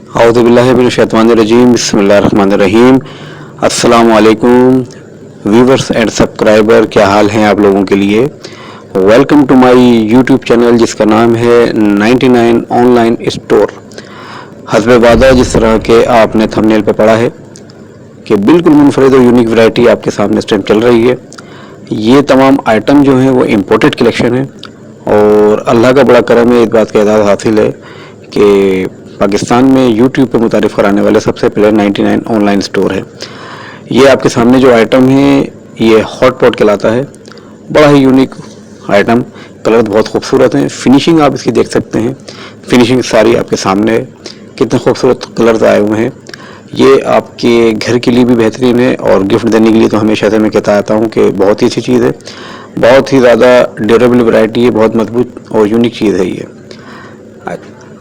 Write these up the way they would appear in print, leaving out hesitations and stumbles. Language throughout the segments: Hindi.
औज़ुबिल्लाहि मिनश्शैतानिर्रजीम बिस्मिल्लाहिर्रहमानिर्रहीम। अस्सलामु अलैकुम व्यूवर्स एंड सब्सक्राइबर, क्या हाल हैं आप लोगों के लिए। Welcome to my YouTube channel जिसका नाम है 99 ऑनलाइन स्टोर। हस्बे वादा जिस तरह के आपने थंबनेल पे पढ़ा है कि बिल्कुल मुनफरिद और यूनिक वैरायटी आपके सामने इस टाइम चल रही है। ये तमाम आइटम जो हैं वो इम्पोर्टेड कलेक्शन है और अल्लाह का बड़ा करम है, इस बात का एजाज़ हासिल है कि पाकिस्तान में यूट्यूब पे मुतारिफ कराने वाले सबसे पहले 99 ऑनलाइन स्टोर है। ये आपके सामने जो आइटम है ये हॉट पॉट कहलाता है। बड़ा ही यूनिक आइटम, कलर बहुत खूबसूरत हैं, फिनिशिंग आप इसकी देख सकते हैं, फिनिशिंग सारी आपके सामने है, कितने खूबसूरत कलर्स आए हुए हैं। ये आपके घर के लिए भी बेहतरीन है और गिफ्ट देने के लिए तो हमेशा से मैं कहता आता हूँ कि बहुत ही अच्छी चीज़ है, बहुत ही ज़्यादा ड्यूरेबल वैरायटी है, बहुत मजबूत और यूनिक चीज़ है ये।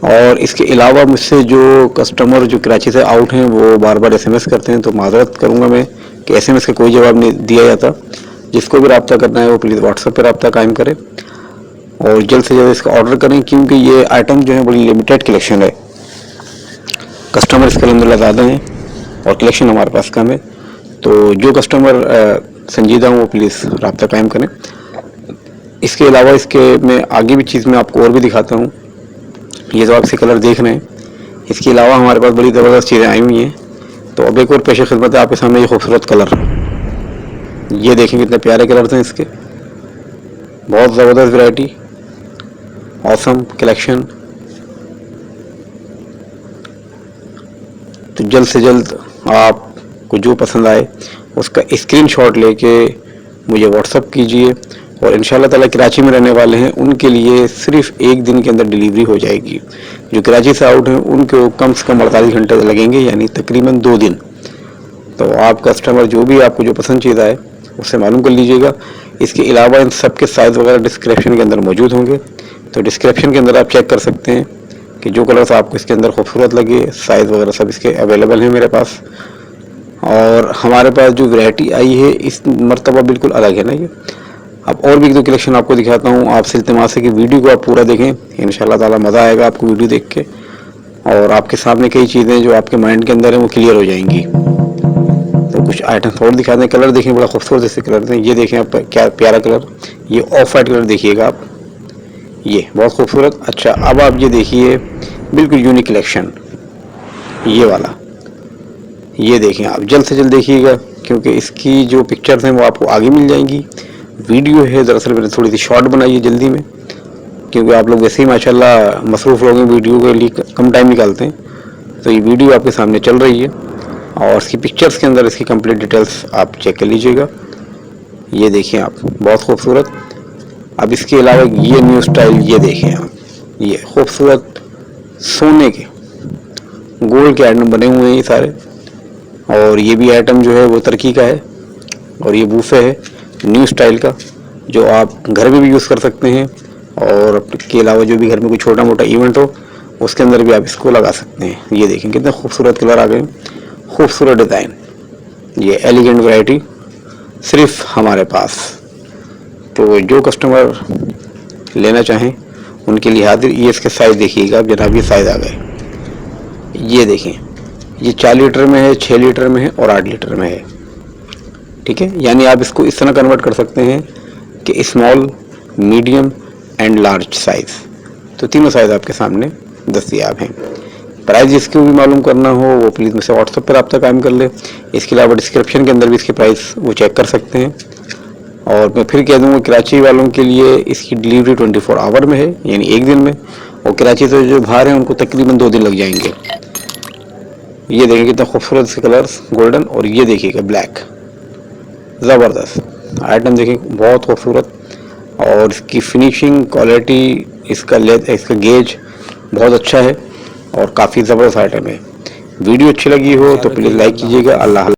और इसके अलावा मुझसे जो कस्टमर जो कराची से आउट हैं वो बार बार एसएमएस करते हैं, तो माजरत करूँगा मैं कि एसएमएस का कोई जवाब नहीं दिया जाता। जिसको भी रब्ता करना है वो प्लीज़ व्हाट्सएप पर रब्ता कायम करें और जल्द से जल्द इसका ऑर्डर करें, क्योंकि ये आइटम जो है बड़ी लिमिटेड कलेक्शन है। कस्टमर इसके अल्हम्दुलिल्लाह ज़्यादा हैं और कलेक्शन हमारे पास कम है, तो जो कस्टमर संजीदा हूँ वो प्लीज़ रब्ता कायम करें। इसके अलावा इसके मैं आगे भी चीज़ में आपको और भी दिखाता हूँ। ये जो आप इसे कलर देख रहे हैं, इसके अलावा हमारे पास बड़ी ज़बरदस्त चीज़ें आई हुई हैं। तो अब एक और पेश खिदमत है आपके सामने, ये खूबसूरत कलर, ये देखें कितने प्यारे कलर्स हैं इसके, बहुत ज़बरदस्त वैरायटी, ऑसम कलेक्शन। तो जल्द से जल्द आपको जो पसंद आए उसका स्क्रीनशॉट लेके मुझे व्हाट्सअप कीजिए और इंशाल्लाह ताला कराची में रहने वाले हैं उनके लिए सिर्फ एक दिन के अंदर डिलीवरी हो जाएगी। जो कराची से आउट हैं उनको कम से कम 48 घंटे लगेंगे, यानी तकरीबन 2 दिन। तो आप कस्टमर जो भी आपको जो पसंद चीज़ आए उससे मालूम कर लीजिएगा। इसके अलावा इन सब के साइज़ वगैरह डिस्क्रिप्शन के अंदर मौजूद होंगे, तो डिस्क्रिप्शन के अंदर आप चेक कर सकते हैं कि जो कलर्स आपको इसके अंदर खूबसूरत लगे, साइज़ वगैरह सब इसके अवेलेबल हैं मेरे पास। और हमारे पास जो वैरायटी आई है इस मरतबा बिल्कुल अलग है ना ये। अब और भी एक दो कलेक्शन आपको दिखाता हूँ, आपसे इल्तिमास है कि वीडियो को आप पूरा देखें, इंशाल्लाह ताला मज़ा आएगा आपको वीडियो देख के और आपके सामने कई चीज़ें जो आपके माइंड के अंदर हैं वो क्लियर हो जाएंगी। तो कुछ आइटम और दिखाते हैं। कलर देखें, बड़ा खूबसूरत ऐसे कलर हैं। ये देखें आप, क्या प्यारा कलर, ये ऑफ वाइट कलर देखिएगा आप, ये बहुत खूबसूरत। अच्छा, अब आप ये देखिए बिल्कुल यूनिक कलेक्शन, ये वाला, ये देखें आप, जल्द से जल्द देखिएगा क्योंकि इसकी जो पिक्चर्स हैं वो आपको आगे मिल जाएंगी। वीडियो है दरअसल मैंने थोड़ी सी शॉर्ट बनाई है जल्दी में, क्योंकि आप लोग वैसे ही माशाल्लाह मसरूफ़ लोग हैं, वीडियो के लिए कम टाइम निकालते हैं, तो ये वीडियो आपके सामने चल रही है और इसकी पिक्चर्स के अंदर इसकी कंप्लीट डिटेल्स आप चेक कर लीजिएगा। ये देखें आप, बहुत खूबसूरत। अब इसके अलावा ये न्यू स्टाइल, ये देखें आप, ये खूबसूरत सोने के गोल्ड के आइटम बने हुए हैं ये सारे। और ये भी आइटम जो है वो तुर्की का है और ये बूफे है न्यू स्टाइल का, जो आप घर में भी यूज़ कर सकते हैं और के अलावा जो भी घर में कोई छोटा मोटा इवेंट हो उसके अंदर भी आप इसको लगा सकते हैं। ये देखें कितने खूबसूरत कलर आ गए, खूबसूरत डिज़ाइन, ये एलिगेंट वैरायटी सिर्फ हमारे पास। तो जो कस्टमर लेना चाहें उनके लिए हाजिर। ये इसके साइज़ देखिएगा जनाब, ये साइज़ आ गए, ये देखें, ये 4 लीटर में है, 6 लीटर में है और 8 लीटर में है। ठीक है, यानी आप इसको इस तरह कन्वर्ट कर सकते हैं कि small, medium and large size, तो तीनों साइज़ आपके सामने दस्तयाब हैं। प्राइस जिसको भी मालूम करना हो वो प्लीज़ मुझसे व्हाट्सएप पर रब्ता कायम कर ले। इसके अलावा डिस्क्रिप्शन के अंदर भी इसके प्राइस वो चेक कर सकते हैं। और मैं फिर कह दूँगा कराची वालों के लिए इसकी डिलीवरी 24 आवर में है, यानी एक दिन में, और कराची से जो बाहर हैं उनको तकरीबन 2 दिन लग जाएंगे। ये देखें कितना खूबसूरत से कलर्स, गोल्डन, और ये देखिएगा ब्लैक, ज़बरदस्त आइटम देखें, बहुत खूबसूरत। और इसकी फिनिशिंग क्वालिटी, इसका गेज बहुत अच्छा है और काफ़ी ज़बरदस्त आइटम है। वीडियो अच्छी लगी हो तो प्लीज़ लाइक कीजिएगा। अल्लाह।